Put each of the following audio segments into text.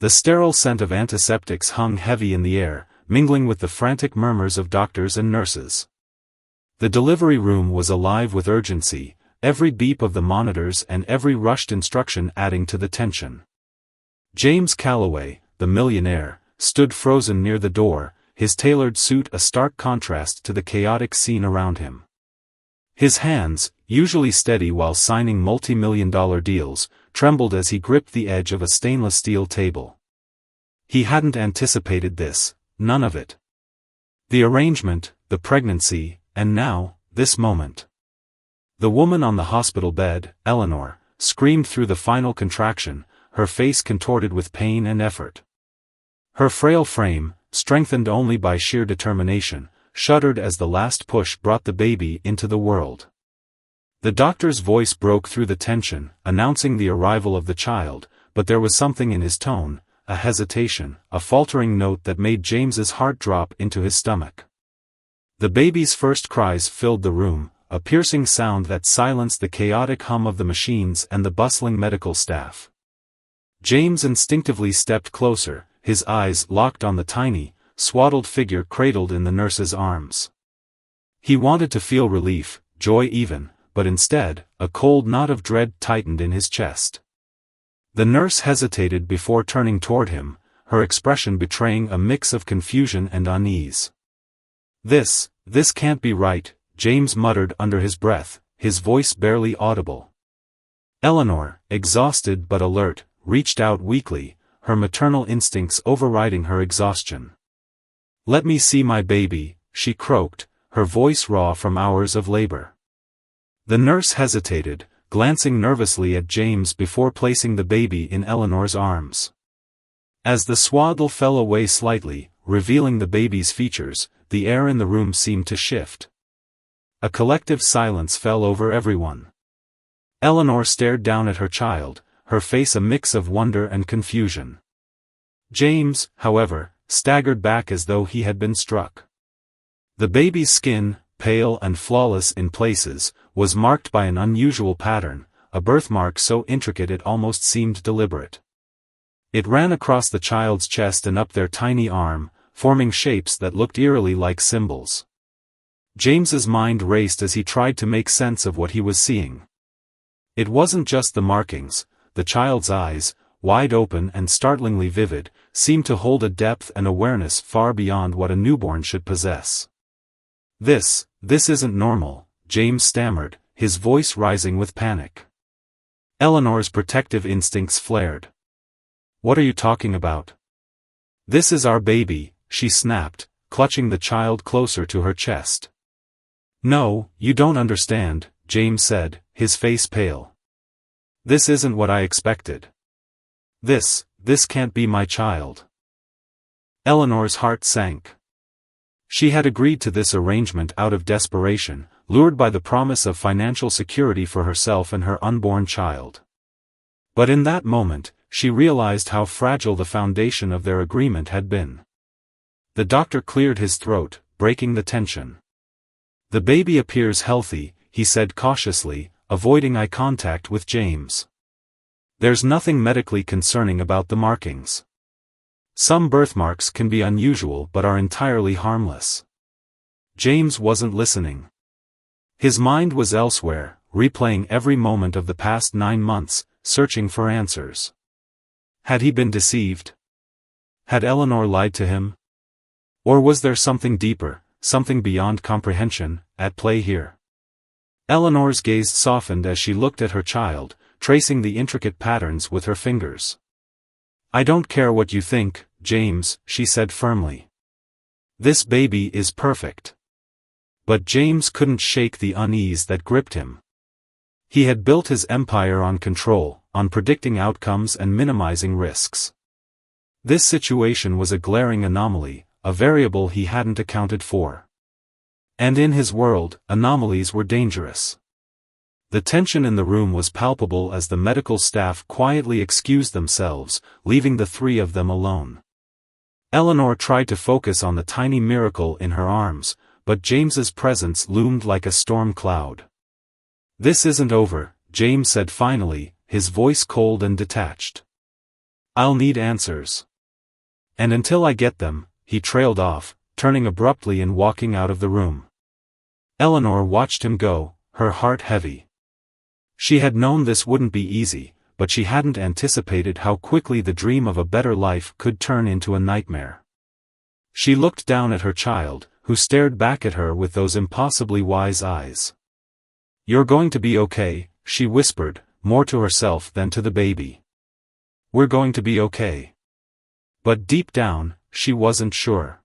The sterile scent of antiseptics hung heavy in the air, mingling with the frantic murmurs of doctors and nurses. The delivery room was alive with urgency, every beep of the monitors and every rushed instruction adding to the tension. James Calloway, the millionaire, stood frozen near the door, his tailored suit a stark contrast to the chaotic scene around him. His hands, usually steady while signing multi-million-dollar deals, trembled as he gripped the edge of a stainless steel table. He hadn't anticipated this, none of it. The arrangement, the pregnancy, and now, this moment. The woman on the hospital bed, Eleanor, screamed through the final contraction, her face contorted with pain and effort. Her frail frame, strengthened only by sheer determination, shuddered as the last push brought the baby into the world. The doctor's voice broke through the tension, announcing the arrival of the child, but there was something in his tone, a hesitation, a faltering note that made James's heart drop into his stomach. The baby's first cries filled the room, a piercing sound that silenced the chaotic hum of the machines and the bustling medical staff. James instinctively stepped closer, his eyes locked on the tiny, swaddled figure cradled in the nurse's arms. He wanted to feel relief, joy even, but instead, a cold knot of dread tightened in his chest. The nurse hesitated before turning toward him, her expression betraying a mix of confusion and unease. This can't be right," James muttered under his breath, his voice barely audible. Eleanor, exhausted but alert, reached out weakly, her maternal instincts overriding her exhaustion. "Let me see my baby," she croaked, her voice raw from hours of labor. The nurse hesitated, glancing nervously at James before placing the baby in Eleanor's arms. As the swaddle fell away slightly, revealing the baby's features, the air in the room seemed to shift. A collective silence fell over everyone. Eleanor stared down at her child, her face a mix of wonder and confusion. James, however, staggered back as though he had been struck. The baby's skin, pale and flawless in places, was marked by an unusual pattern, a birthmark so intricate it almost seemed deliberate. It ran across the child's chest and up their tiny arm, forming shapes that looked eerily like symbols. James's mind raced as he tried to make sense of what he was seeing. It wasn't just the markings, the child's eyes, wide open and startlingly vivid, seemed to hold a depth and awareness far beyond what a newborn should possess. This isn't normal," James stammered, his voice rising with panic. Eleanor's protective instincts flared. "What are you talking about?" "This is our baby," she snapped, clutching the child closer to her chest. "No, you don't understand," James said, his face pale. "This isn't what I expected. This can't be my child." Eleanor's heart sank. She had agreed to this arrangement out of desperation, lured by the promise of financial security for herself and her unborn child. But in that moment, she realized how fragile the foundation of their agreement had been. The doctor cleared his throat, breaking the tension. "The baby appears healthy," he said cautiously, avoiding eye contact with James. "There's nothing medically concerning about the markings. Some birthmarks can be unusual but are entirely harmless." James wasn't listening. His mind was elsewhere, replaying every moment of the past 9 months, searching for answers. Had he been deceived? Had Eleanor lied to him? Or was there something deeper, something beyond comprehension, at play here? Eleanor's gaze softened as she looked at her child, tracing the intricate patterns with her fingers. "I don't care what you think, James," she said firmly. "This baby is perfect." But James couldn't shake the unease that gripped him. He had built his empire on control, on predicting outcomes and minimizing risks. This situation was a glaring anomaly, a variable he hadn't accounted for. And in his world, anomalies were dangerous. The tension in the room was palpable as the medical staff quietly excused themselves, leaving the three of them alone. Eleanor tried to focus on the tiny miracle in her arms, but James's presence loomed like a storm cloud. "This isn't over," James said finally, his voice cold and detached. I'll need answers. And until I get them, he trailed off, turning abruptly and walking out of the room. Eleanor watched him go, her heart heavy. She had known this wouldn't be easy, but she hadn't anticipated how quickly the dream of a better life could turn into a nightmare. She looked down at her child, who stared back at her with those impossibly wise eyes. "You're going to be okay," she whispered, more to herself than to the baby. "We're going to be okay." But deep down, she wasn't sure.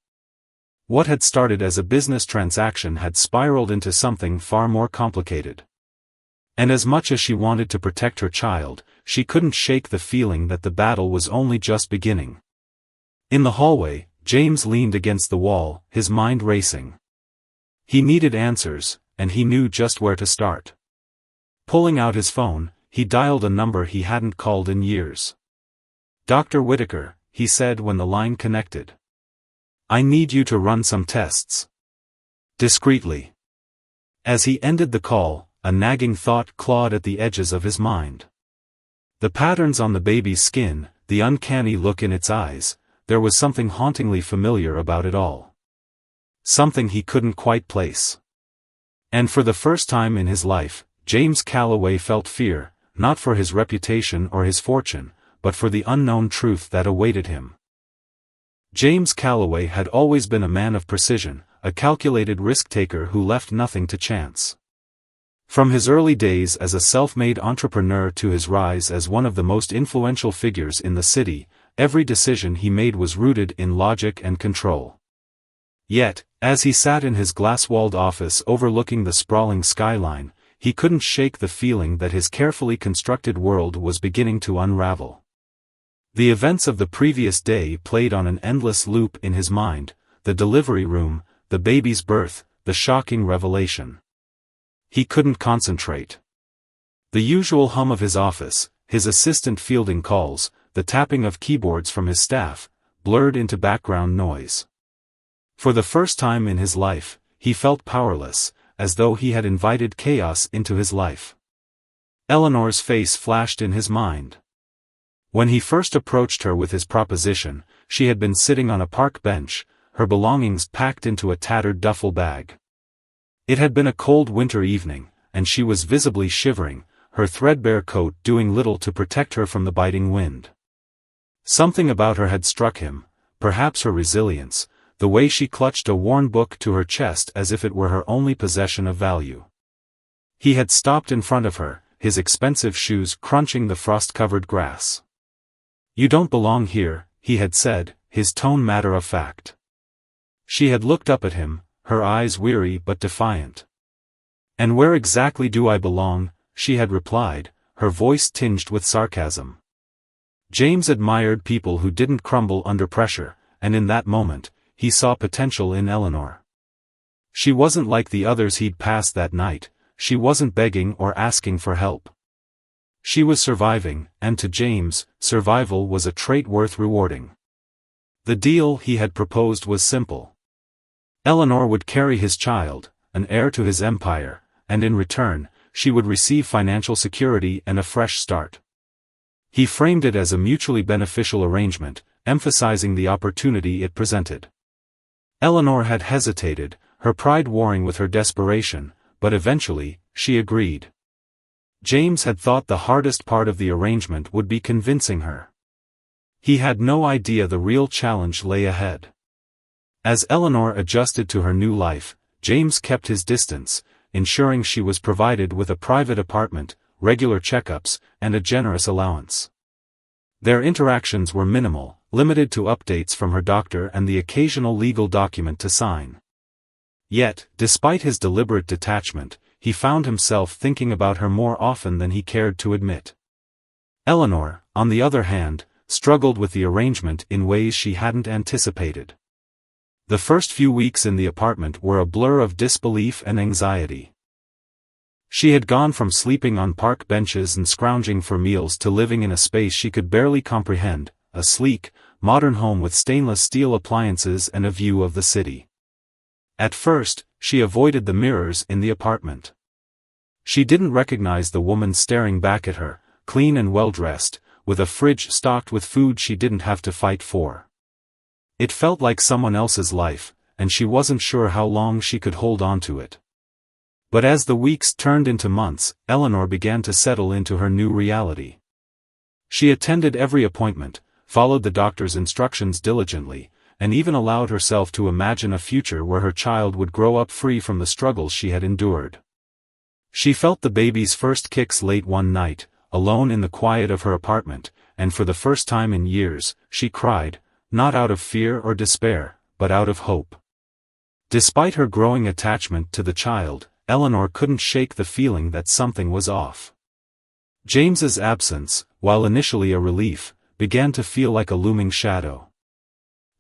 What had started as a business transaction had spiraled into something far more complicated. And as much as she wanted to protect her child, she couldn't shake the feeling that the battle was only just beginning. In the hallway, James leaned against the wall, his mind racing. He needed answers, and he knew just where to start. Pulling out his phone, he dialed a number he hadn't called in years. "Dr. Whitaker," he said when the line connected. "I need you to run some tests." Discreetly. As he ended the call, a nagging thought clawed at the edges of his mind. The patterns on the baby's skin, the uncanny look in its eyes, there was something hauntingly familiar about it all. Something he couldn't quite place. And for the first time in his life, James Calloway felt fear, not for his reputation or his fortune, but for the unknown truth that awaited him. James Calloway had always been a man of precision, a calculated risk-taker who left nothing to chance. From his early days as a self-made entrepreneur to his rise as one of the most influential figures in the city, every decision he made was rooted in logic and control. Yet, as he sat in his glass-walled office overlooking the sprawling skyline, he couldn't shake the feeling that his carefully constructed world was beginning to unravel. The events of the previous day played on an endless loop in his mind: the delivery room, the baby's birth, the shocking revelation. He couldn't concentrate. The usual hum of his office, his assistant fielding calls, the tapping of keyboards from his staff, blurred into background noise. For the first time in his life, he felt powerless, as though he had invited chaos into his life. Eleanor's face flashed in his mind. When he first approached her with his proposition, she had been sitting on a park bench, her belongings packed into a tattered duffel bag. It had been a cold winter evening, and she was visibly shivering, her threadbare coat doing little to protect her from the biting wind. Something about her had struck him, perhaps her resilience, the way she clutched a worn book to her chest as if it were her only possession of value. He had stopped in front of her, his expensive shoes crunching the frost-covered grass. "You don't belong here," he had said, his tone matter-of-fact. She had looked up at him, her eyes weary but defiant. "And where exactly do I belong?" she had replied, her voice tinged with sarcasm. James admired people who didn't crumble under pressure, and in that moment, he saw potential in Eleanor. She wasn't like the others he'd passed that night, she wasn't begging or asking for help. She was surviving, and to James, survival was a trait worth rewarding. The deal he had proposed was simple. Eleanor would carry his child, an heir to his empire, and in return, she would receive financial security and a fresh start. He framed it as a mutually beneficial arrangement, emphasizing the opportunity it presented. Eleanor had hesitated, her pride warring with her desperation, but eventually, she agreed. James had thought the hardest part of the arrangement would be convincing her. He had no idea the real challenge lay ahead. As Eleanor adjusted to her new life, James kept his distance, ensuring she was provided with a private apartment, regular checkups, and a generous allowance. Their interactions were minimal, limited to updates from her doctor and the occasional legal document to sign. Yet, despite his deliberate detachment, he found himself thinking about her more often than he cared to admit. Eleanor, on the other hand, struggled with the arrangement in ways she hadn't anticipated. The first few weeks in the apartment were a blur of disbelief and anxiety. She had gone from sleeping on park benches and scrounging for meals to living in a space she could barely comprehend, a sleek, modern home with stainless steel appliances and a view of the city. At first, she avoided the mirrors in the apartment. She didn't recognize the woman staring back at her, clean and well-dressed, with a fridge stocked with food she didn't have to fight for. It felt like someone else's life, and she wasn't sure how long she could hold on to it. But as the weeks turned into months, Eleanor began to settle into her new reality. She attended every appointment, followed the doctor's instructions diligently, and even allowed herself to imagine a future where her child would grow up free from the struggles she had endured. She felt the baby's first kicks late one night, alone in the quiet of her apartment, and for the first time in years, she cried, not out of fear or despair, but out of hope. Despite her growing attachment to the child, Eleanor couldn't shake the feeling that something was off. James's absence, while initially a relief, began to feel like a looming shadow.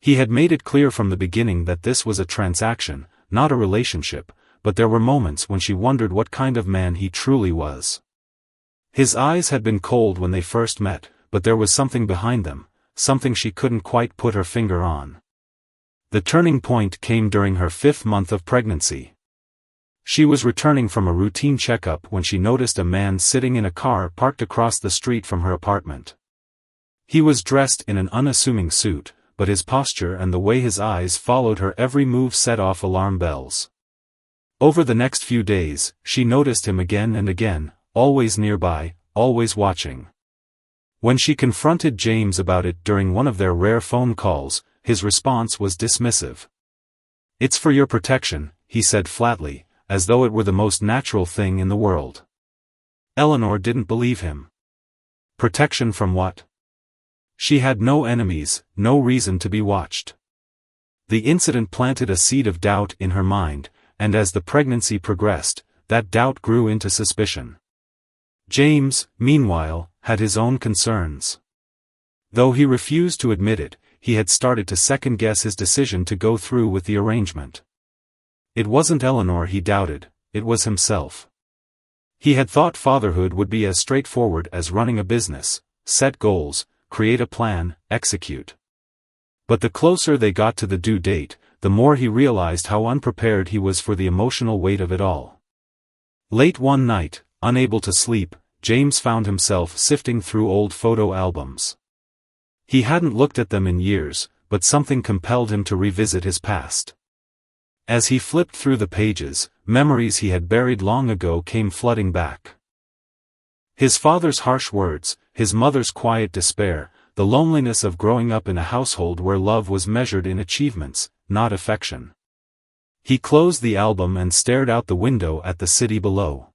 He had made it clear from the beginning that this was a transaction, not a relationship, but there were moments when she wondered what kind of man he truly was. His eyes had been cold when they first met, but there was something behind them, something she couldn't quite put her finger on. The turning point came during her 5th month of pregnancy. She was returning from a routine checkup when she noticed a man sitting in a car parked across the street from her apartment. He was dressed in an unassuming suit, but his posture and the way his eyes followed her every move set off alarm bells. Over the next few days, she noticed him again and again, always nearby, always watching. When she confronted James about it during one of their rare phone calls, his response was dismissive. "It's for your protection," he said flatly, as though it were the most natural thing in the world. Eleanor didn't believe him. Protection from what? She had no enemies, no reason to be watched. The incident planted a seed of doubt in her mind, and as the pregnancy progressed, that doubt grew into suspicion. James, meanwhile, had his own concerns. Though he refused to admit it, he had started to second-guess his decision to go through with the arrangement. It wasn't Eleanor he doubted, it was himself. He had thought fatherhood would be as straightforward as running a business: set goals, create a plan, execute. But the closer they got to the due date, the more he realized how unprepared he was for the emotional weight of it all. Late one night, unable to sleep, James found himself sifting through old photo albums. He hadn't looked at them in years, but something compelled him to revisit his past. As he flipped through the pages, memories he had buried long ago came flooding back. His father's harsh words, his mother's quiet despair, the loneliness of growing up in a household where love was measured in achievements, not affection. He closed the album and stared out the window at the city below.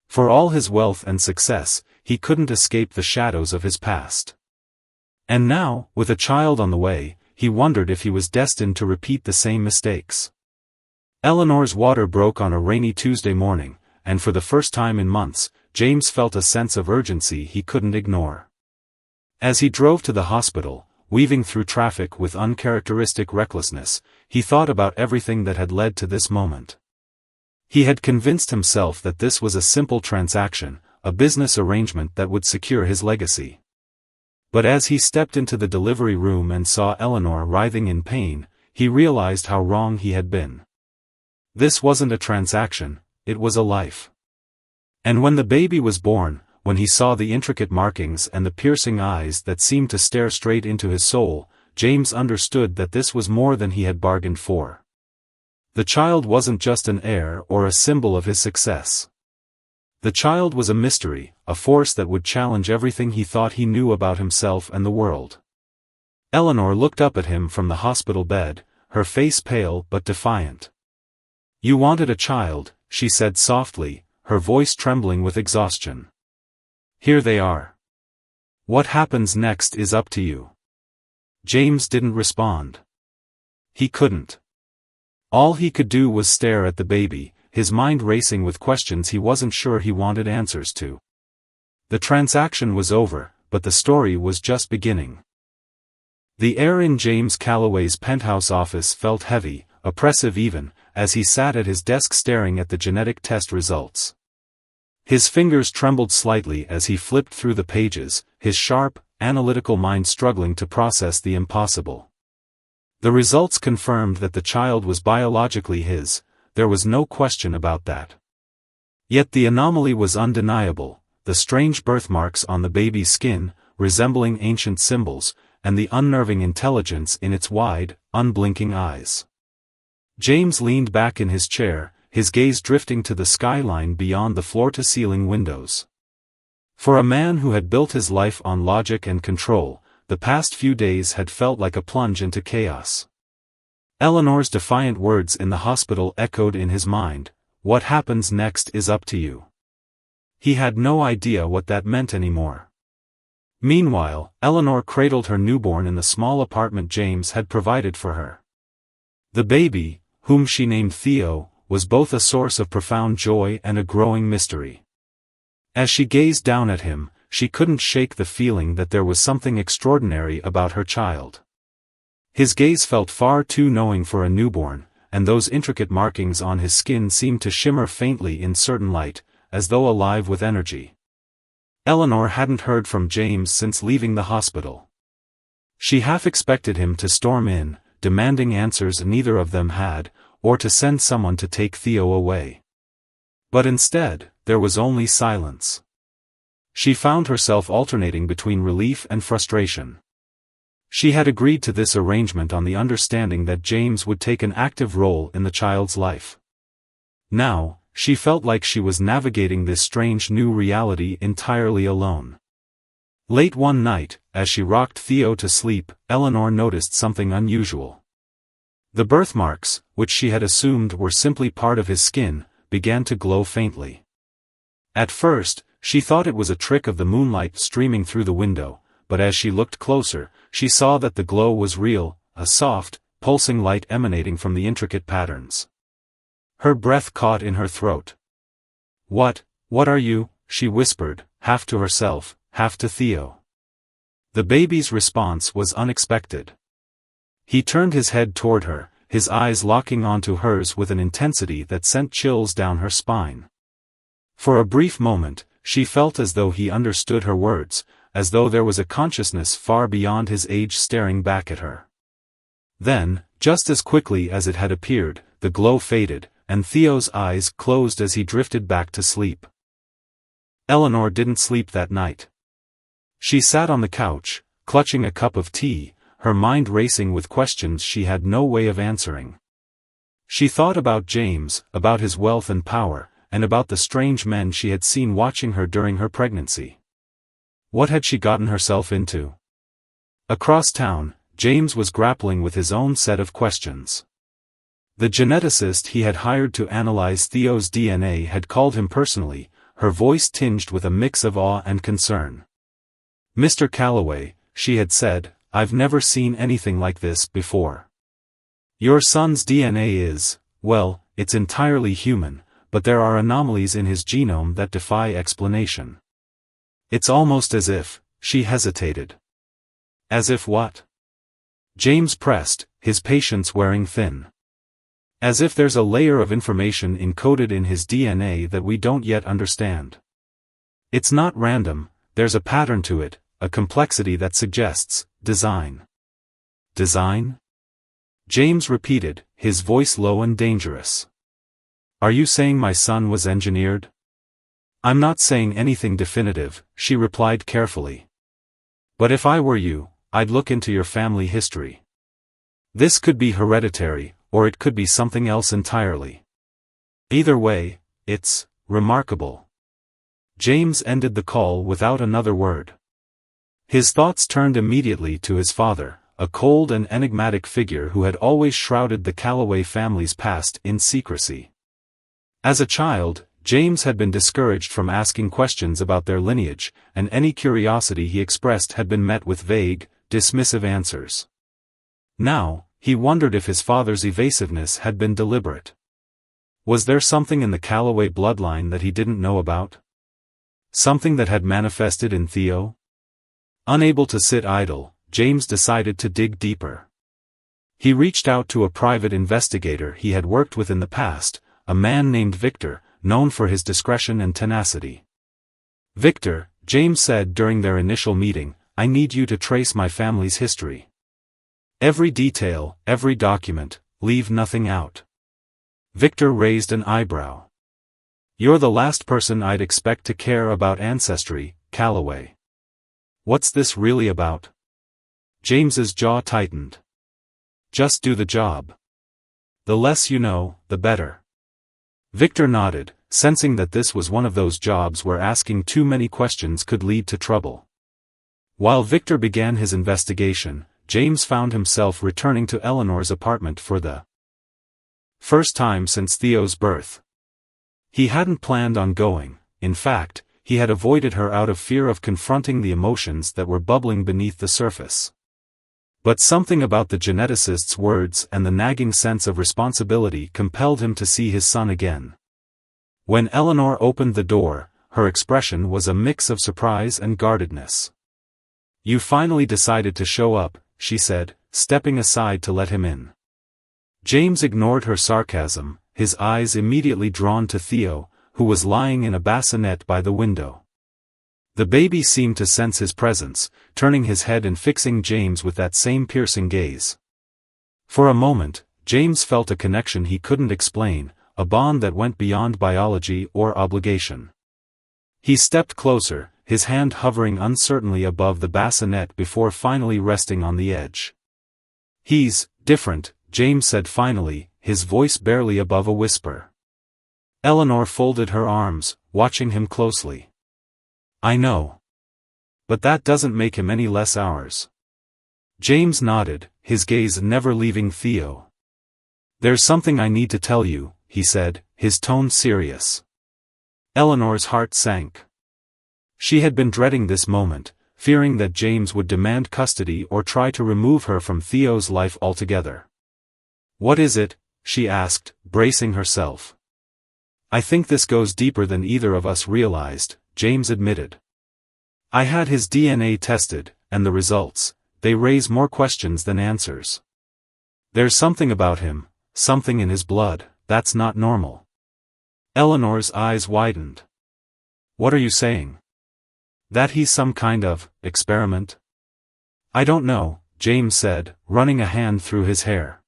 For all his wealth and success, he couldn't escape the shadows of his past. And now, with a child on the way, he wondered if he was destined to repeat the same mistakes. Eleanor's water broke on a rainy Tuesday morning, and for the first time in months, James felt a sense of urgency he couldn't ignore. As he drove to the hospital, weaving through traffic with uncharacteristic recklessness, he thought about everything that had led to this moment. He had convinced himself that this was a simple transaction, a business arrangement that would secure his legacy. But as he stepped into the delivery room and saw Eleanor writhing in pain, he realized how wrong he had been. This wasn't a transaction, it was a life. And when the baby was born, when he saw the intricate markings and the piercing eyes that seemed to stare straight into his soul, James understood that this was more than he had bargained for. The child wasn't just an heir or a symbol of his success. The child was a mystery, a force that would challenge everything he thought he knew about himself and the world. Eleanor looked up at him from the hospital bed, her face pale but defiant. "You wanted a child," she said softly, her voice trembling with exhaustion. "Here they are. What happens next is up to you." James didn't respond. He couldn't. All he could do was stare at the baby, his mind racing with questions he wasn't sure he wanted answers to. The transaction was over, but the story was just beginning. The air in James Calloway's penthouse office felt heavy, oppressive even, as he sat at his desk staring at the genetic test results. His fingers trembled slightly as he flipped through the pages, his sharp, analytical mind struggling to process the impossible. The results confirmed that the child was biologically his, there was no question about that. Yet the anomaly was undeniable: the strange birthmarks on the baby's skin, resembling ancient symbols, and the unnerving intelligence in its wide, unblinking eyes. James leaned back in his chair, his gaze drifting to the skyline beyond the floor-to-ceiling windows. For a man who had built his life on logic and control, the past few days had felt like a plunge into chaos. Eleanor's defiant words in the hospital echoed in his mind, "What happens next is up to you." He had no idea what that meant anymore. Meanwhile, Eleanor cradled her newborn in the small apartment James had provided for her. The baby, whom she named Theo, was both a source of profound joy and a growing mystery. As she gazed down at him, she couldn't shake the feeling that there was something extraordinary about her child. His gaze felt far too knowing for a newborn, and those intricate markings on his skin seemed to shimmer faintly in certain light, as though alive with energy. Eleanor hadn't heard from James since leaving the hospital. She half expected him to storm in, demanding answers neither of them had, or to send someone to take Theo away. But instead, there was only silence. She found herself alternating between relief and frustration. She had agreed to this arrangement on the understanding that James would take an active role in the child's life. Now, she felt like she was navigating this strange new reality entirely alone. Late one night, as she rocked Theo to sleep, Eleanor noticed something unusual. The birthmarks, which she had assumed were simply part of his skin, began to glow faintly. At first, she thought it was a trick of the moonlight streaming through the window, but as she looked closer, she saw that the glow was real, a soft, pulsing light emanating from the intricate patterns. Her breath caught in her throat. What are you?" she whispered, half to herself, half to Theo. The baby's response was unexpected. He turned his head toward her, his eyes locking onto hers with an intensity that sent chills down her spine. For a brief moment, she felt as though he understood her words, as though there was a consciousness far beyond his age staring back at her. Then, just as quickly as it had appeared, the glow faded, and Theo's eyes closed as he drifted back to sleep. Eleanor didn't sleep that night. She sat on the couch, clutching a cup of tea, her mind racing with questions she had no way of answering. She thought about James, about his wealth and power, and about the strange men she had seen watching her during her pregnancy. What had she gotten herself into? Across town, James was grappling with his own set of questions. The geneticist he had hired to analyze Theo's DNA had called him personally, her voice tinged with a mix of awe and concern. "Mr. Calloway," she had said, "I've never seen anything like this before. Your son's DNA is, well, it's entirely human, but there are anomalies in his genome that defy explanation. It's almost as if," she hesitated. "As if what?" James pressed, his patience wearing thin. "As if there's a layer of information encoded in his DNA that we don't yet understand. It's not random, there's a pattern to it, a complexity that suggests design." "Design?" James repeated, his voice low and dangerous. "Are you saying my son was engineered?" "I'm not saying anything definitive," she replied carefully. "But if I were you, I'd look into your family history. This could be hereditary, or it could be something else entirely. Either way, it's remarkable." James ended the call without another word. His thoughts turned immediately to his father, a cold and enigmatic figure who had always shrouded the Calloway family's past in secrecy. As a child, James had been discouraged from asking questions about their lineage, and any curiosity he expressed had been met with vague, dismissive answers. Now, he wondered if his father's evasiveness had been deliberate. Was there something in the Calloway bloodline that he didn't know about? Something that had manifested in Theo? Unable to sit idle, James decided to dig deeper. He reached out to a private investigator he had worked with in the past, a man named Victor, known for his discretion and tenacity. "Victor," James said during their initial meeting, "I need you to trace my family's history. Every detail, every document, leave nothing out." Victor raised an eyebrow. "You're the last person I'd expect to care about ancestry, Calloway." What's this really about? James's jaw tightened. Just do the job. The less you know, the better. Victor nodded, sensing that this was one of those jobs where asking too many questions could lead to trouble. While Victor began his investigation, James found himself returning to Eleanor's apartment for the first time since Theo's birth. He hadn't planned on going. In fact, he had avoided her out of fear of confronting the emotions that were bubbling beneath the surface. But something about the geneticist's words and the nagging sense of responsibility compelled him to see his son again. When Eleanor opened the door, her expression was a mix of surprise and guardedness. "You finally decided to show up," she said, stepping aside to let him in. James ignored her sarcasm, his eyes immediately drawn to Theo, who was lying in a bassinet by the window. The baby seemed to sense his presence, turning his head and fixing James with that same piercing gaze. For a moment, James felt a connection he couldn't explain, a bond that went beyond biology or obligation. He stepped closer, his hand hovering uncertainly above the bassinet before finally resting on the edge. "He's different," James said finally, his voice barely above a whisper. Eleanor folded her arms, watching him closely. "I know. But that doesn't make him any less ours." James nodded, his gaze never leaving Theo. "There's something I need to tell you," he said, his tone serious. Eleanor's heart sank. She had been dreading this moment, fearing that James would demand custody or try to remove her from Theo's life altogether. "What is it?" she asked, bracing herself. "I think this goes deeper than either of us realized," James admitted. "I had his DNA tested, and the results, they raise more questions than answers. There's something about him, something in his blood, that's not normal." Eleanor's eyes widened. "What are you saying? That he's some kind of experiment?" "I don't know," James said, running a hand through his hair.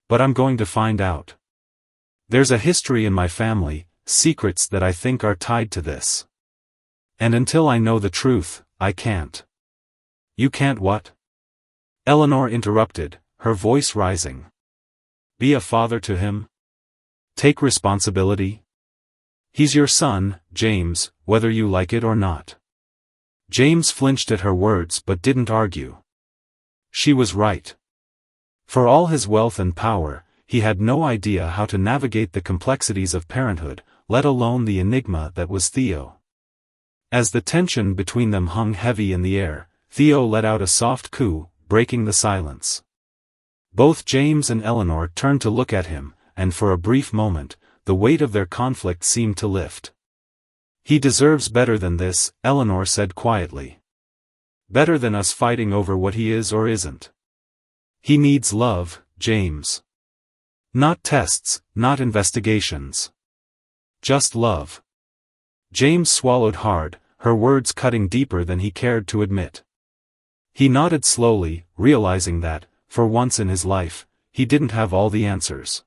"But I'm going to find out. There's a history in my family, secrets that I think are tied to this. And until I know the truth, I can't." "You can't what?" Eleanor interrupted, her voice rising. "Be a father to him? Take responsibility? He's your son, James, whether you like it or not." James flinched at her words but didn't argue. She was right. For all his wealth and power, he had no idea how to navigate the complexities of parenthood, let alone the enigma that was Theo. As the tension between them hung heavy in the air, Theo let out a soft coo, breaking the silence. Both James and Eleanor turned to look at him, and for a brief moment, the weight of their conflict seemed to lift. "He deserves better than this," Eleanor said quietly. "Better than us fighting over what he is or isn't. He needs love, James. Not tests, not investigations. Just love." James swallowed hard, her words cutting deeper than he cared to admit. He nodded slowly, realizing that, for once in his life, he didn't have all the answers.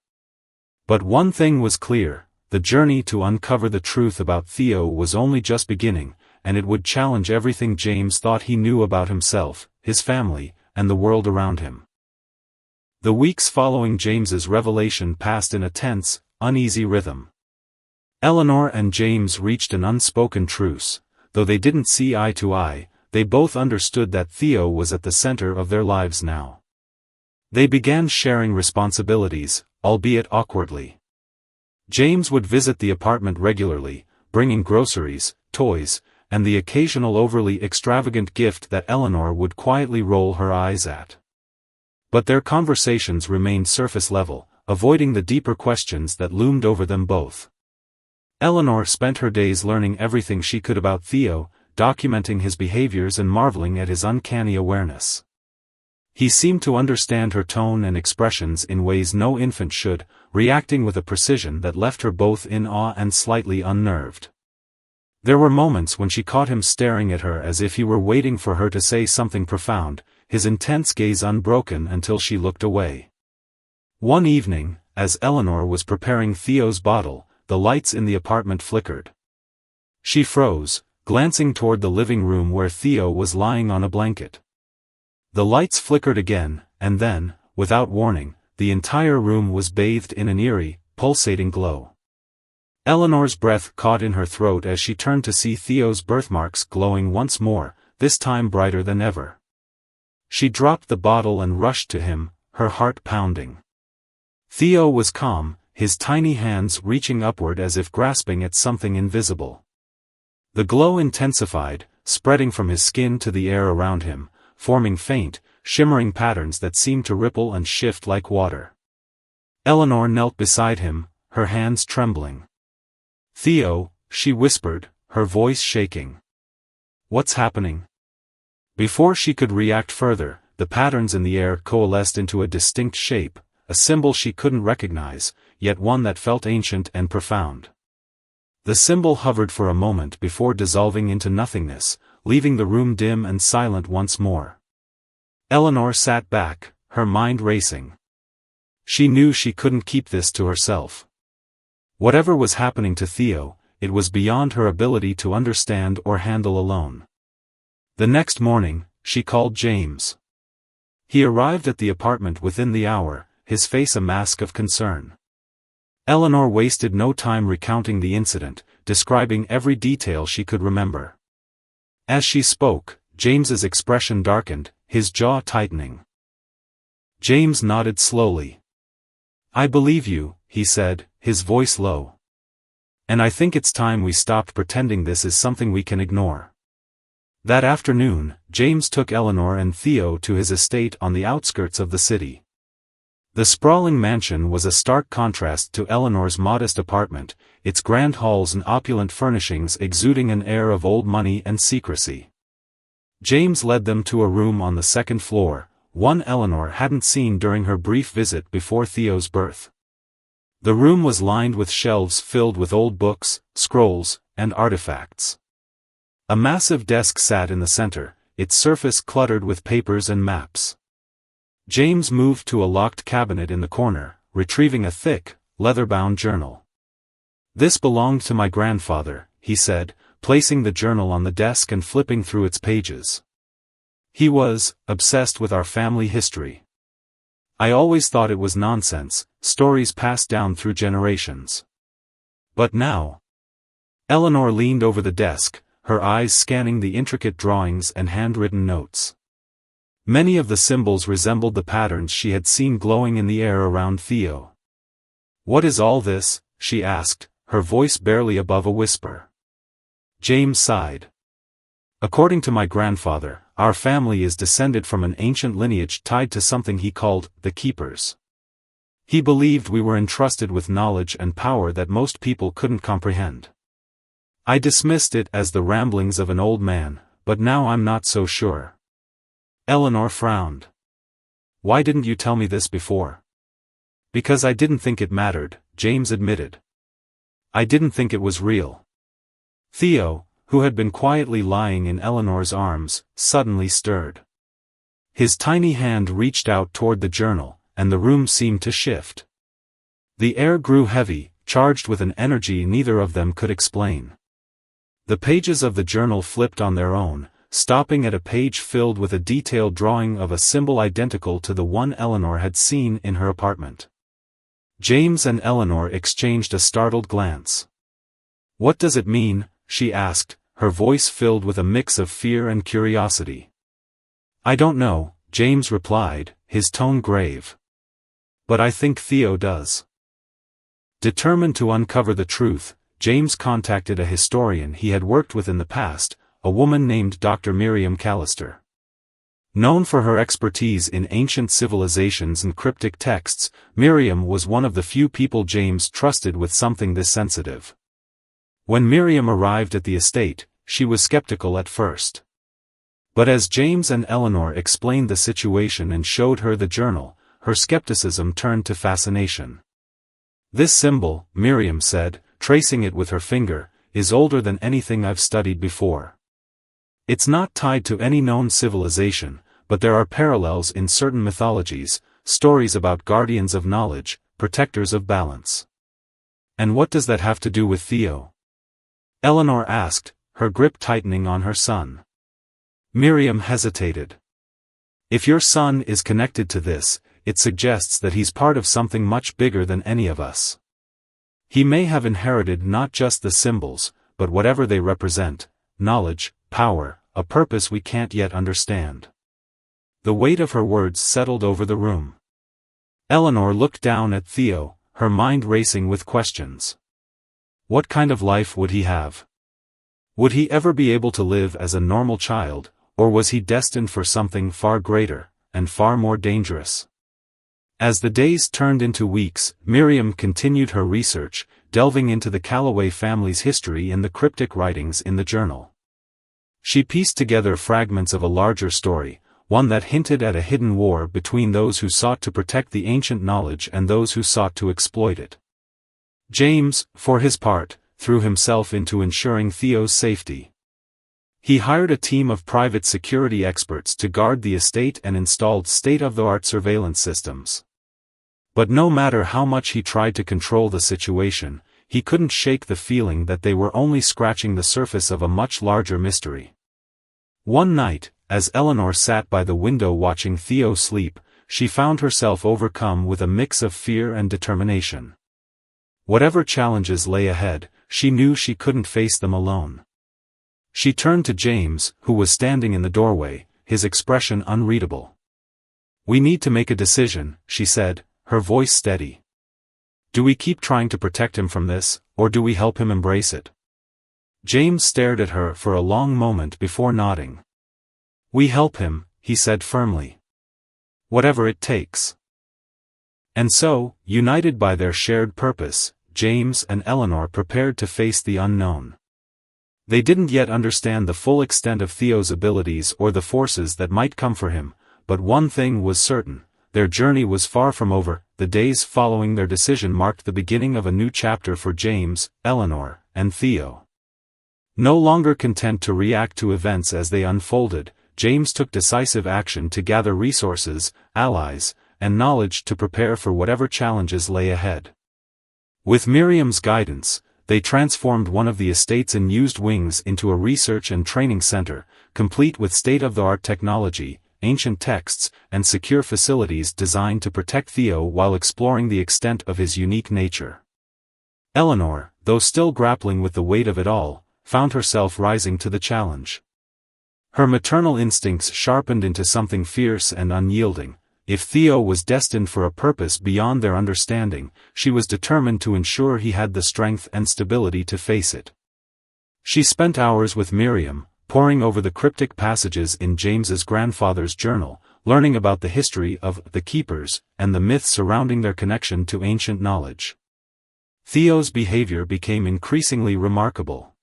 But one thing was clear, the journey to uncover the truth about Theo was only just beginning, and it would challenge everything James thought he knew about himself, his family, and the world around him. The weeks following James's revelation passed in a tense, uneasy rhythm. Eleanor and James reached an unspoken truce. Though they didn't see eye to eye, they both understood that Theo was at the center of their lives now. They began sharing responsibilities, albeit awkwardly. James would visit the apartment regularly, bringing groceries, toys, and the occasional overly extravagant gift that Eleanor would quietly roll her eyes at. But their conversations remained surface level, avoiding the deeper questions that loomed over them both. Eleanor spent her days learning everything she could about Theo, documenting his behaviors and marveling at his uncanny awareness. He seemed to understand her tone and expressions in ways no infant should, reacting with a precision that left her both in awe and slightly unnerved. There were moments when she caught him staring at her as if he were waiting for her to say something profound, his intense gaze unbroken until she looked away. One evening, as Eleanor was preparing Theo's bottle, the lights in the apartment flickered. She froze, glancing toward the living room where Theo was lying on a blanket. The lights flickered again, and then, without warning, the entire room was bathed in an eerie, pulsating glow. Eleanor's breath caught in her throat as she turned to see Theo's birthmarks glowing once more, this time brighter than ever. She dropped the bottle and rushed to him, her heart pounding. Theo was calm, his tiny hands reaching upward as if grasping at something invisible. The glow intensified, spreading from his skin to the air around him, forming faint, shimmering patterns that seemed to ripple and shift like water. Eleanor knelt beside him, her hands trembling. "Theo," she whispered, her voice shaking. "What's happening?" Before she could react further, the patterns in the air coalesced into a distinct shape, a symbol she couldn't recognize, yet one that felt ancient and profound. The symbol hovered for a moment before dissolving into nothingness, leaving the room dim and silent once more. Eleanor sat back, her mind racing. She knew she couldn't keep this to herself. Whatever was happening to Theo, it was beyond her ability to understand or handle alone. The next morning, she called James. He arrived at the apartment within the hour, his face a mask of concern. Eleanor wasted no time recounting the incident, describing every detail she could remember. As she spoke, James's expression darkened, his jaw tightening. James nodded slowly. "I believe you," he said, his voice low. "And I think it's time we stopped pretending this is something we can ignore." That afternoon, James took Eleanor and Theo to his estate on the outskirts of the city. The sprawling mansion was a stark contrast to Eleanor's modest apartment, its grand halls and opulent furnishings exuding an air of old money and secrecy. James led them to a room on the second floor, one Eleanor hadn't seen during her brief visit before Theo's birth. The room was lined with shelves filled with old books, scrolls, and artifacts. A massive desk sat in the center, its surface cluttered with papers and maps. James moved to a locked cabinet in the corner, retrieving a thick, leather-bound journal. "This belonged to my grandfather," he said, placing the journal on the desk and flipping through its pages. "He was obsessed with our family history. I always thought it was nonsense, stories passed down through generations. But now..." Eleanor leaned over the desk, her eyes scanning the intricate drawings and handwritten notes. Many of the symbols resembled the patterns she had seen glowing in the air around Theo. "What is all this?" she asked, her voice barely above a whisper. James sighed. "According to my grandfather, our family is descended from an ancient lineage tied to something he called the Keepers. He believed we were entrusted with knowledge and power that most people couldn't comprehend. I dismissed it as the ramblings of an old man, but now I'm not so sure." Eleanor frowned. "Why didn't you tell me this before?" "Because I didn't think it mattered," James admitted. "I didn't think it was real." Theo, who had been quietly lying in Eleanor's arms, suddenly stirred. His tiny hand reached out toward the journal, and the room seemed to shift. The air grew heavy, charged with an energy neither of them could explain. The pages of the journal flipped on their own, stopping at a page filled with a detailed drawing of a symbol identical to the one Eleanor had seen in her apartment. James and Eleanor exchanged a startled glance. "What does it mean?" she asked, her voice filled with a mix of fear and curiosity. "I don't know," James replied, his tone grave. "But I think Theo does." Determined to uncover the truth, James contacted a historian he had worked with in the past, a woman named Dr. Miriam Callister. Known for her expertise in ancient civilizations and cryptic texts, Miriam was one of the few people James trusted with something this sensitive. When Miriam arrived at the estate, she was skeptical at first. But as James and Eleanor explained the situation and showed her the journal, her skepticism turned to fascination. "This symbol," Miriam said, tracing it with her finger, "is older than anything I've studied before. It's not tied to any known civilization, but there are parallels in certain mythologies, stories about guardians of knowledge, protectors of balance." "And what does that have to do with Theo?" Eleanor asked, her grip tightening on her son. Miriam hesitated. If your son is connected to this, it suggests that he's part of something much bigger than any of us. He may have inherited not just the symbols, but whatever they represent: knowledge, power, a purpose we can't yet understand. The weight of her words settled over the room. Eleanor looked down at Theo, her mind racing with questions. What kind of life would he have? Would he ever be able to live as a normal child, or was he destined for something far greater, and far more dangerous? As the days turned into weeks, Miriam continued her research, delving into the Calloway family's history and the cryptic writings in the journal. She pieced together fragments of a larger story, one that hinted at a hidden war between those who sought to protect the ancient knowledge and those who sought to exploit it. James, for his part, threw himself into ensuring Theo's safety. He hired a team of private security experts to guard the estate and installed state-of-the-art surveillance systems. But no matter how much he tried to control the situation, he couldn't shake the feeling that they were only scratching the surface of a much larger mystery. One night, as Eleanor sat by the window watching Theo sleep, she found herself overcome with a mix of fear and determination. Whatever challenges lay ahead, she knew she couldn't face them alone. She turned to James, who was standing in the doorway, his expression unreadable. "We need to make a decision," she said, her voice steady. "Do we keep trying to protect him from this, or do we help him embrace it?" James stared at her for a long moment before nodding. "We help him," he said firmly. "Whatever it takes." And so, united by their shared purpose, James and Eleanor prepared to face the unknown. They didn't yet understand the full extent of Theo's abilities or the forces that might come for him, but one thing was certain: their journey was far from over. The days following their decision marked the beginning of a new chapter for James, Eleanor, and Theo. No longer content to react to events as they unfolded, James took decisive action to gather resources, allies, and knowledge to prepare for whatever challenges lay ahead. With Miriam's guidance, they transformed one of the estate's unused wings into a research and training center, complete with state-of-the-art technology, ancient texts, and secure facilities designed to protect Theo while exploring the extent of his unique nature. Eleanor, though still grappling with the weight of it all, found herself rising to the challenge. Her maternal instincts sharpened into something fierce and unyielding. If Theo was destined for a purpose beyond their understanding, she was determined to ensure he had the strength and stability to face it. She spent hours with Miriam, poring over the cryptic passages in James's grandfather's journal, learning about the history of the Keepers and the myths surrounding their connection to ancient knowledge. Theo's behavior became increasingly remarkable.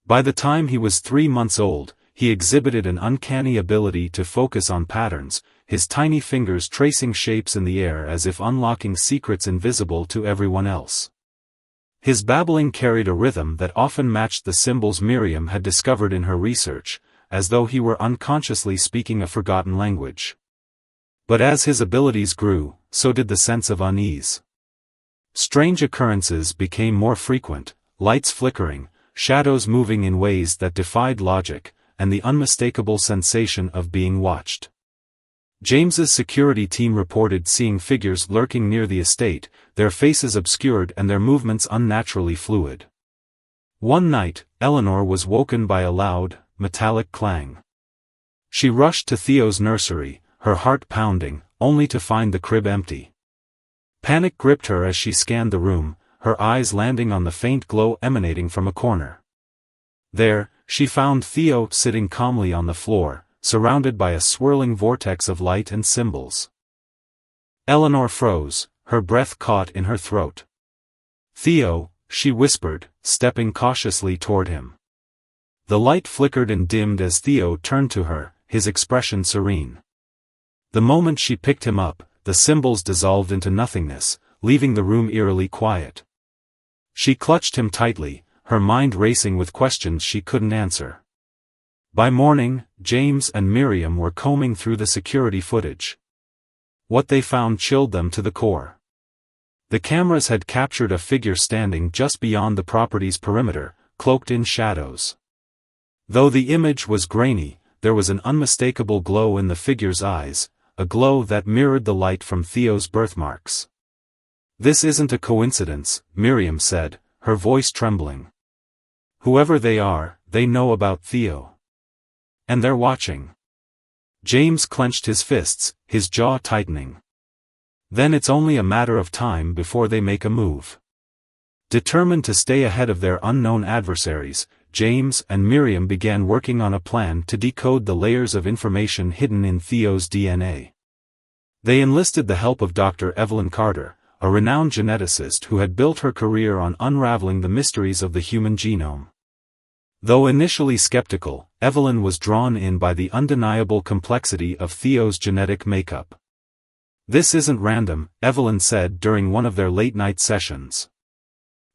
By the time he was 3 months old, he exhibited an uncanny ability to focus on patterns, his tiny fingers tracing shapes in the air as if unlocking secrets invisible to everyone else. His babbling carried a rhythm that often matched the symbols Miriam had discovered in her research, as though he were unconsciously speaking a forgotten language. But as his abilities grew, so did the sense of unease. Strange occurrences became more frequent, lights flickering, shadows moving in ways that defied logic, and the unmistakable sensation of being watched. James's security team reported seeing figures lurking near the estate, their faces obscured and their movements unnaturally fluid. One night, Eleanor was woken by a loud, metallic clang. She rushed to Theo's nursery, her heart pounding, only to find the crib empty. Panic gripped her as she scanned the room, her eyes landing on the faint glow emanating from a corner. There, she found Theo sitting calmly on the floor, surrounded by a swirling vortex of light and symbols. Eleanor froze, her breath caught in her throat. "Theo," she whispered, stepping cautiously toward him. The light flickered and dimmed as Theo turned to her, his expression serene. The moment she picked him up, the symbols dissolved into nothingness, leaving the room eerily quiet. She clutched him tightly, her mind racing with questions she couldn't answer. By morning, James and Miriam were combing through the security footage. What they found chilled them to the core. The cameras had captured a figure standing just beyond the property's perimeter, cloaked in shadows. Though the image was grainy, there was an unmistakable glow in the figure's eyes, a glow that mirrored the light from Theo's birthmarks. "This isn't a coincidence," Miriam said, her voice trembling. "Whoever they are, they know about Theo. And they're watching." James clenched his fists, his jaw tightening. "Then it's only a matter of time before they make a move." Determined to stay ahead of their unknown adversaries, James and Miriam began working on a plan to decode the layers of information hidden in Theo's DNA. They enlisted the help of Dr. Evelyn Carter, a renowned geneticist who had built her career on unraveling the mysteries of the human genome. Though initially skeptical, Evelyn was drawn in by the undeniable complexity of Theo's genetic makeup. "This isn't random," Evelyn said during one of their late-night sessions.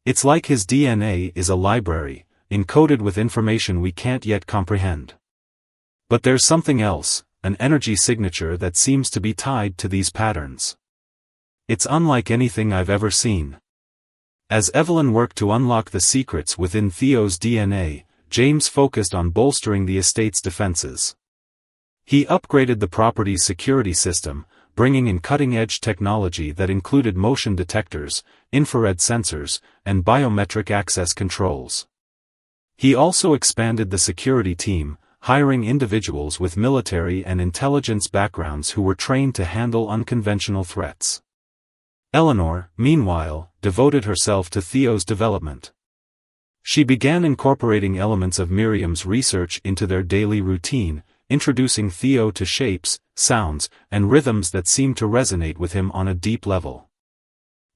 "It's like his DNA is a library, encoded with information we can't yet comprehend. But there's something else, an energy signature that seems to be tied to these patterns. It's unlike anything I've ever seen." As Evelyn worked to unlock the secrets within Theo's DNA, James focused on bolstering the estate's defenses. He upgraded the property's security system, bringing in cutting-edge technology that included motion detectors, infrared sensors, and biometric access controls. He also expanded the security team, hiring individuals with military and intelligence backgrounds who were trained to handle unconventional threats. Eleanor, meanwhile, devoted herself to Theo's development. She began incorporating elements of Miriam's research into their daily routine, introducing Theo to shapes, sounds, and rhythms that seemed to resonate with him on a deep level.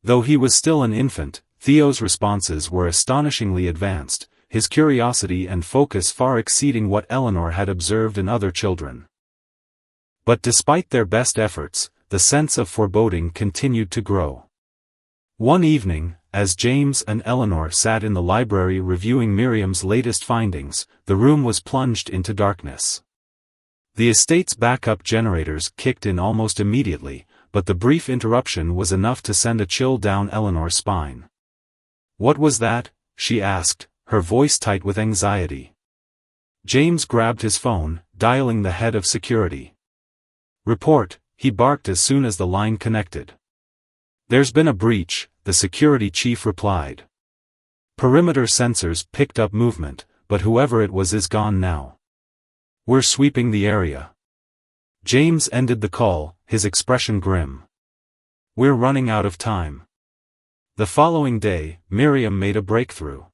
Though he was still an infant, Theo's responses were astonishingly advanced, his curiosity and focus far exceeding what Eleanor had observed in other children. But despite their best efforts, the sense of foreboding continued to grow. One evening, as James and Eleanor sat in the library reviewing Miriam's latest findings, the room was plunged into darkness. The estate's backup generators kicked in almost immediately, but the brief interruption was enough to send a chill down Eleanor's spine. "What was that?" she asked, her voice tight with anxiety. James grabbed his phone, dialing the head of security. "Report," he barked as soon as the line connected. "There's been a breach," the security chief replied. "Perimeter sensors picked up movement, but whoever it was is gone now. We're sweeping the area." James ended the call, his expression grim. "We're running out of time." The following day, Miriam made a breakthrough.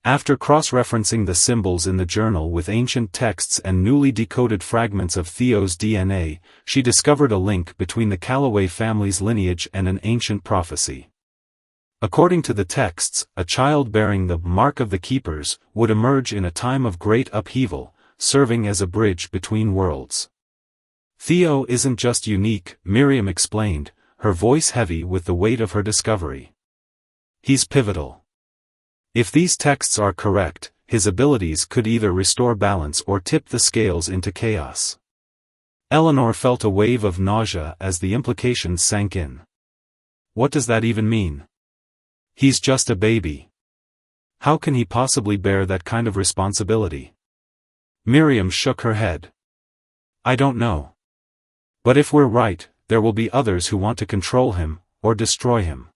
After cross-referencing the symbols in the journal with ancient texts and newly decoded fragments of Theo's DNA, she discovered a link between the Calloway family's lineage and an ancient prophecy. According to the texts, a child bearing the mark of the Keepers would emerge in a time of great upheaval, serving as a bridge between worlds. "Theo isn't just unique," Miriam explained, her voice heavy with the weight of her discovery. "He's pivotal. If these texts are correct, his abilities could either restore balance or tip the scales into chaos." Eleanor felt a wave of nausea as the implications sank in. "What does that even mean? He's just a baby. How can he possibly bear that kind of responsibility?" Miriam shook her head. "I don't know. But if we're right, there will be others who want to control him, or destroy him."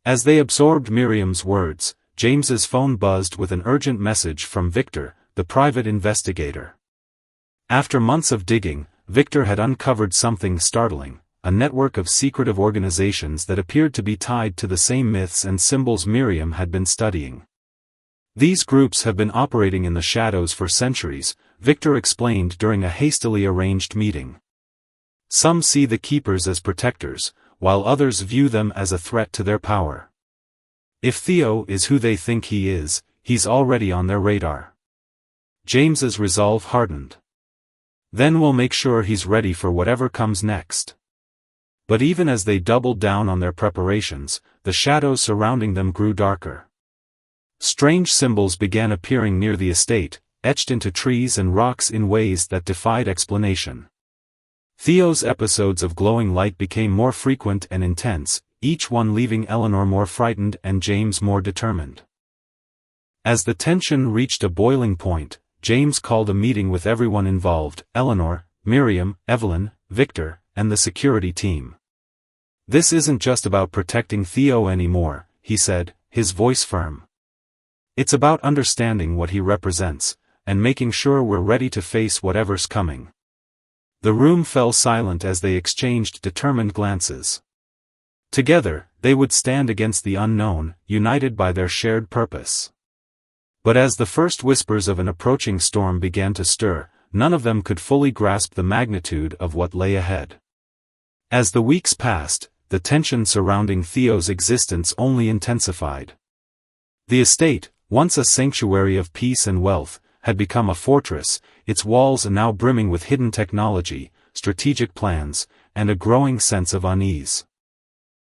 As they absorbed Miriam's words, James's phone buzzed with an urgent message from Victor, the private investigator. After months of digging, Victor had uncovered something startling, a network of secretive organizations that appeared to be tied to the same myths and symbols Miriam had been studying. "These groups have been operating in the shadows for centuries," Victor explained during a hastily arranged meeting. "Some see the Keepers as protectors, while others view them as a threat to their power. If Theo is who they think he is, he's already on their radar." James's resolve hardened. "Then we'll make sure he's ready for whatever comes next." But even as they doubled down on their preparations, the shadows surrounding them grew darker. Strange symbols began appearing near the estate, etched into trees and rocks in ways that defied explanation. Theo's episodes of glowing light became more frequent and intense, each one leaving Eleanor more frightened and James more determined. As the tension reached a boiling point, James called a meeting with everyone involved: Eleanor, Miriam, Evelyn, Victor, and the security team. "This isn't just about protecting Theo anymore," he said, his voice firm. "It's about understanding what he represents, and making sure we're ready to face whatever's coming." The room fell silent as they exchanged determined glances. Together, they would stand against the unknown, united by their shared purpose. But as the first whispers of an approaching storm began to stir, none of them could fully grasp the magnitude of what lay ahead. As the weeks passed, the tension surrounding Theo's existence only intensified. The estate, once a sanctuary of peace and wealth, had become a fortress, its walls now brimming with hidden technology, strategic plans, and a growing sense of unease.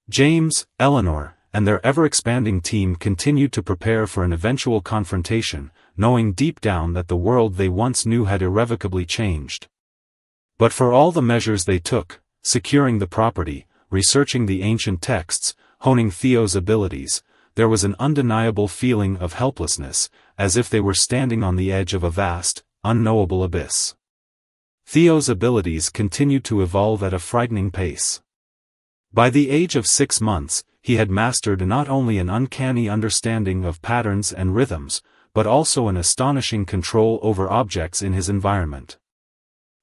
James, Eleanor, and their ever-expanding team continued to prepare for an eventual confrontation, knowing deep down that the world they once knew had irrevocably changed. But for all the measures they took, securing the property, researching the ancient texts, honing Theo's abilities, there was an undeniable feeling of helplessness, as if they were standing on the edge of a vast, unknowable abyss. Theo's abilities continued to evolve at a frightening pace. By the age of 6 months, he had mastered not only an uncanny understanding of patterns and rhythms, but also an astonishing control over objects in his environment.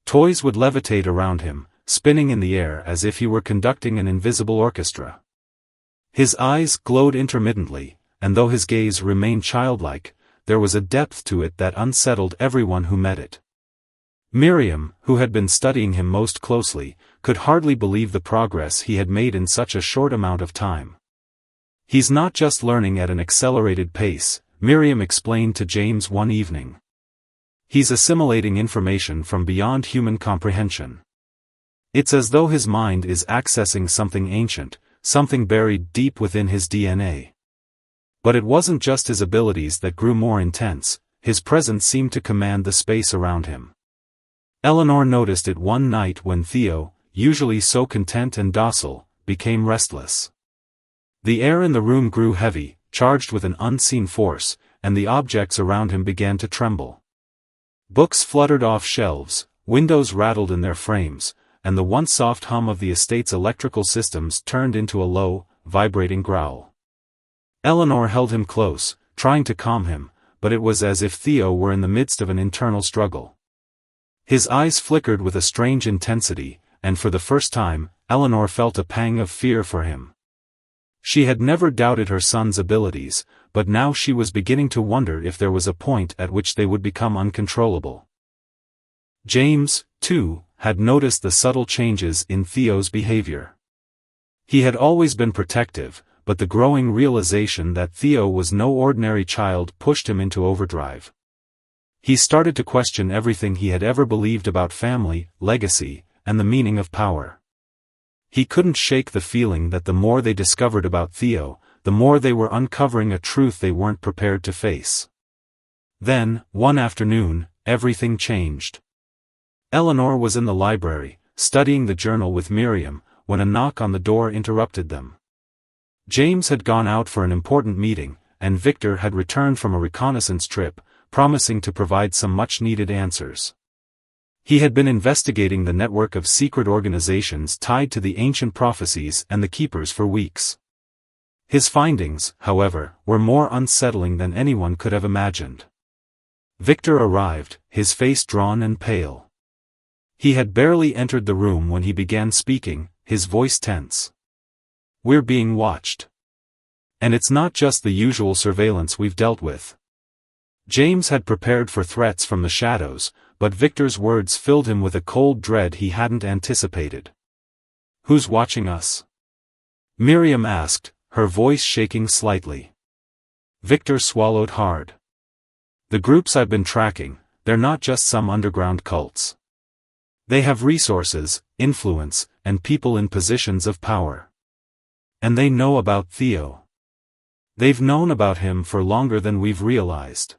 Toys would levitate around him, spinning in the air as if he were conducting an invisible orchestra. His eyes glowed intermittently, and though his gaze remained childlike, there was a depth to it that unsettled everyone who met it. Miriam, who had been studying him most closely, could hardly believe the progress he had made in such a short amount of time. "He's not just learning at an accelerated pace," Miriam explained to James one evening. "He's assimilating information from beyond human comprehension. It's as though his mind is accessing something ancient, something buried deep within his DNA." But it wasn't just his abilities that grew more intense, his presence seemed to command the space around him. Eleanor noticed it one night when Theo, usually so content and docile, became restless. The air in the room grew heavy, charged with an unseen force, and the objects around him began to tremble. Books fluttered off shelves, windows rattled in their frames, and the once soft hum of the estate's electrical systems turned into a low, vibrating growl. Eleanor held him close, trying to calm him, but it was as if Theo were in the midst of an internal struggle. His eyes flickered with a strange intensity, and for the first time, Eleanor felt a pang of fear for him. She had never doubted her son's abilities, but now she was beginning to wonder if there was a point at which they would become uncontrollable. James, too, had noticed the subtle changes in Theo's behavior. He had always been protective, but the growing realization that Theo was no ordinary child pushed him into overdrive. He started to question everything he had ever believed about family, legacy, and the meaning of power. He couldn't shake the feeling that the more they discovered about Theo, the more they were uncovering a truth they weren't prepared to face. Then, one afternoon, everything changed. Eleanor was in the library, studying the journal with Miriam, when a knock on the door interrupted them. James had gone out for an important meeting, and Victor had returned from a reconnaissance trip, promising to provide some much-needed answers. He had been investigating the network of secret organizations tied to the ancient prophecies and the Keepers for weeks. His findings, however, were more unsettling than anyone could have imagined. Victor arrived, his face drawn and pale. He had barely entered the room when he began speaking, his voice tense. "We're being watched. And it's not just the usual surveillance we've dealt with." James had prepared for threats from the shadows, but Victor's words filled him with a cold dread he hadn't anticipated. "Who's watching us?" Miriam asked, her voice shaking slightly. Victor swallowed hard. "The groups I've been tracking, they're not just some underground cults. They have resources, influence, and people in positions of power. And they know about Theo. They've known about him for longer than we've realized."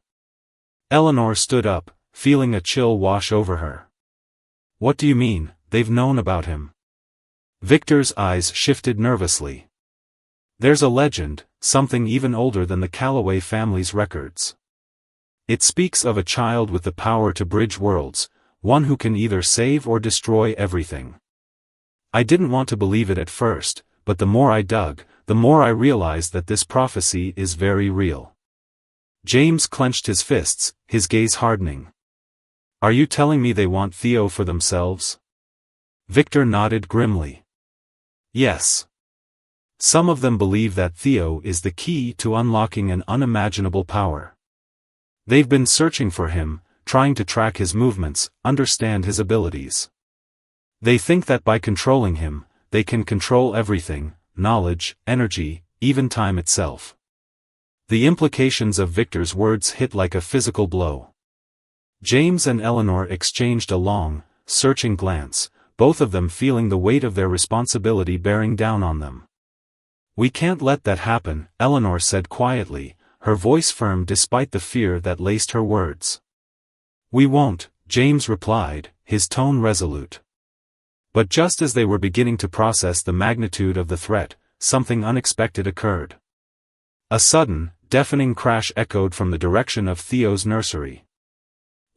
Eleanor stood up, feeling a chill wash over her. "What do you mean, they've known about him?" Victor's eyes shifted nervously. "There's a legend, something even older than the Calloway family's records. It speaks of a child with the power to bridge worlds, one who can either save or destroy everything. I didn't want to believe it at first, but the more I dug, the more I realized that this prophecy is very real. James clenched his fists, his gaze hardening. Are you telling me they want Theo for themselves? Victor nodded grimly. Yes. Some of them believe that Theo is the key to unlocking an unimaginable power. They've been searching for him, trying to track his movements, understand his abilities. They think that by controlling him, they can control everything, knowledge, energy, even time itself. The implications of Victor's words hit like a physical blow. James and Eleanor exchanged a long, searching glance, both of them feeling the weight of their responsibility bearing down on them. We can't let that happen, Eleanor said quietly, her voice firm despite the fear that laced her words. We won't, James replied, his tone resolute. But just as they were beginning to process the magnitude of the threat, something unexpected occurred. A sudden, deafening crash echoed from the direction of Theo's nursery.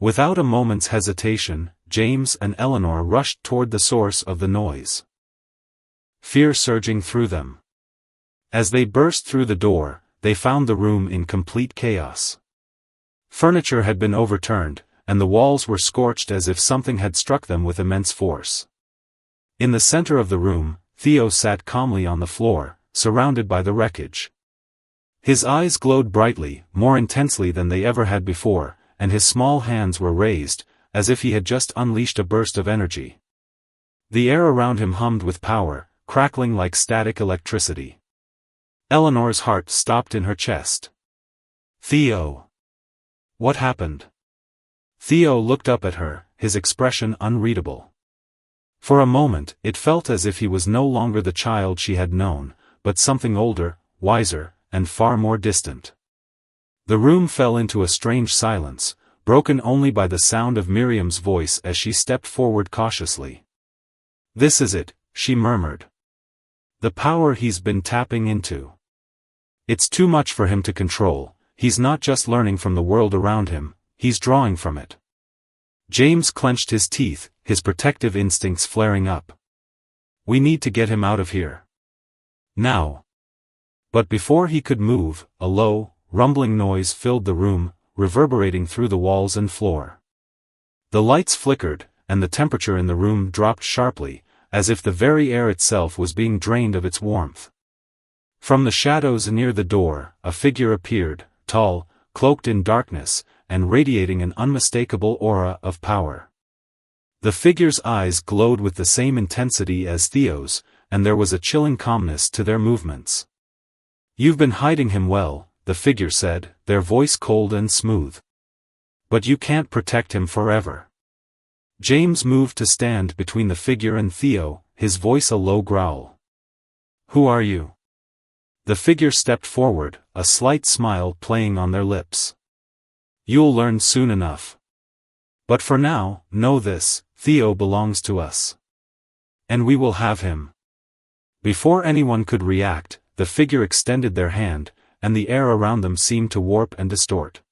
Without a moment's hesitation, James and Eleanor rushed toward the source of the noise. Fear surging through them. As they burst through the door, they found the room in complete chaos. Furniture had been overturned, and the walls were scorched as if something had struck them with immense force. In the center of the room, Theo sat calmly on the floor, surrounded by the wreckage. His eyes glowed brightly, more intensely than they ever had before, and his small hands were raised, as if he had just unleashed a burst of energy. The air around him hummed with power, crackling like static electricity. Eleanor's heart stopped in her chest. Theo! What happened? Theo looked up at her, his expression unreadable. For a moment, it felt as if he was no longer the child she had known, but something older, wiser, and far more distant. The room fell into a strange silence, broken only by the sound of Miriam's voice as she stepped forward cautiously. This is it, she murmured. The power he's been tapping into. It's too much for him to control. He's not just learning from the world around him, he's drawing from it. James clenched his teeth, his protective instincts flaring up. We need to get him out of here. Now. But before he could move, a low, rumbling noise filled the room, reverberating through the walls and floor. The lights flickered, and the temperature in the room dropped sharply, as if the very air itself was being drained of its warmth. From the shadows near the door, a figure appeared, tall, cloaked in darkness, and radiating an unmistakable aura of power. The figure's eyes glowed with the same intensity as Theo's, and there was a chilling calmness to their movements. You've been hiding him well, the figure said, their voice cold and smooth. But you can't protect him forever. James moved to stand between the figure and Theo, his voice a low growl. Who are you? The figure stepped forward, a slight smile playing on their lips. You'll learn soon enough. But for now, know this, Theo belongs to us. And we will have him. Before anyone could react, the figure extended their hand, and the air around them seemed to warp and distort.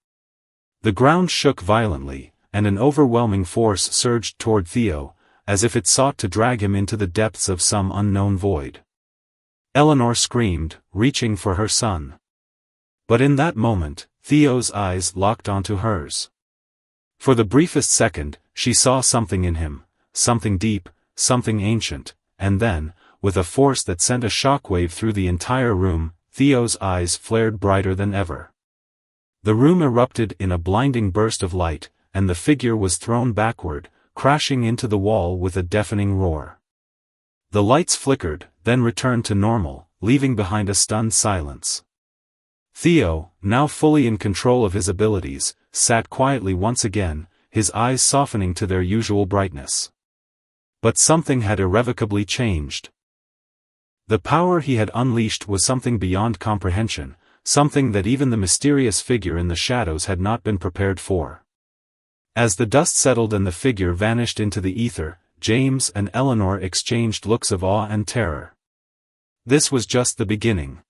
The ground shook violently, and an overwhelming force surged toward Theo, as if it sought to drag him into the depths of some unknown void. Eleanor screamed, reaching for her son. But in that moment, Theo's eyes locked onto hers. For the briefest second, she saw something in him, something deep, something ancient, and then, with a force that sent a shockwave through the entire room, Theo's eyes flared brighter than ever. The room erupted in a blinding burst of light, and the figure was thrown backward, crashing into the wall with a deafening roar. The lights flickered, then returned to normal, leaving behind a stunned silence. Theo, now fully in control of his abilities, sat quietly once again, his eyes softening to their usual brightness. But something had irrevocably changed. The power he had unleashed was something beyond comprehension, something that even the mysterious figure in the shadows had not been prepared for. As the dust settled and the figure vanished into the ether, James and Eleanor exchanged looks of awe and terror. This was just the beginning.